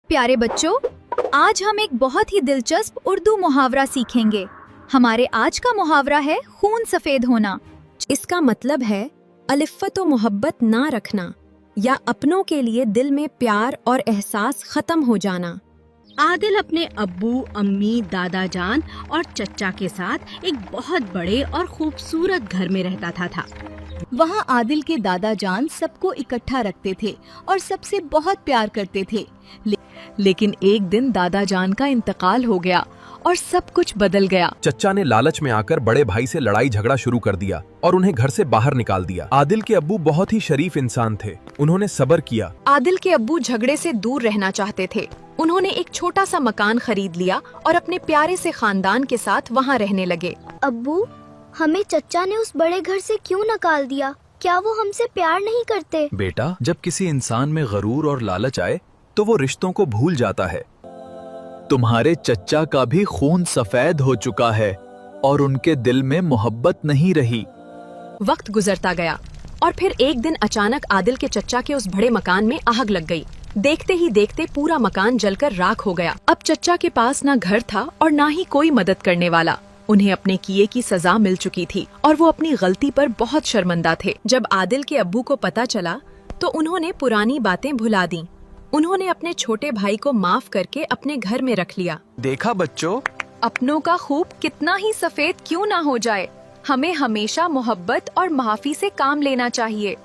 प्यारे बच्चों, आज हम एक बहुत ही दिलचस्प उर्दू मुहावरा सीखेंगे। हमारे आज का मुहावरा है खून सफेद होना। इसका मतलब है अलिफ़त व मोहब्बत ना रखना या अपनों के लिए दिल में प्यार और एहसास खत्म हो जाना। आदिल अपने अब्बू, अम्मी, दादा जान और चच्चा के साथ एक बहुत बड़े और खूबसूरत घर में रहता था। वहाँ आदिल के दादा जान सबको इकट्ठा रखते थे और सबसे बहुत प्यार करते थे। लेकिन एक दिन दादा जान का इंतकाल हो गया और सब कुछ बदल गया। चच्चा ने लालच में आकर बड़े भाई से लड़ाई झगड़ा शुरू कर दिया और उन्हें घर से बाहर निकाल दिया। आदिल के अब्बू बहुत ही शरीफ इंसान थे। उन्होंने सब्र किया। आदिल के अब्बू झगड़े से दूर रहना चाहते थे। उन्होंने एक छोटा सा मकान खरीद लिया और अपने प्यारे से खानदान के साथ वहाँ रहने लगे। अब्बू, हमें चच्चा ने उस बड़े घर से क्यों निकाल दिया? क्या वो हमसे प्यार नहीं करते? बेटा, जब किसी इंसान में गरूर और लालच आए तो वो रिश्तों को भूल जाता है। तुम्हारे चच्चा का भी खून सफेद हो चुका है और उनके दिल में मोहब्बत नहीं रही। वक्त गुजरता गया और फिर एक दिन अचानक आदिल के चच्चा के उस बड़े मकान में आग लग गई। देखते ही देखते पूरा मकान जलकर राख हो गया। अब चच्चा के पास ना घर था और ना ही कोई मदद करने वाला। उन्हें अपने किए की सजा मिल चुकी थी और वो अपनी गलती पर बहुत शर्मिंदा थे। जब आदिल के अब्बू को पता चला तो उन्होंने पुरानी बातें भुला दी। उन्होंने अपने छोटे भाई को माफ करके अपने घर में रख लिया। देखा बच्चों, अपनों का खूब कितना ही सफेद क्यों ना हो जाए, हमें हमेशा मोहब्बत और माफी से काम लेना चाहिए।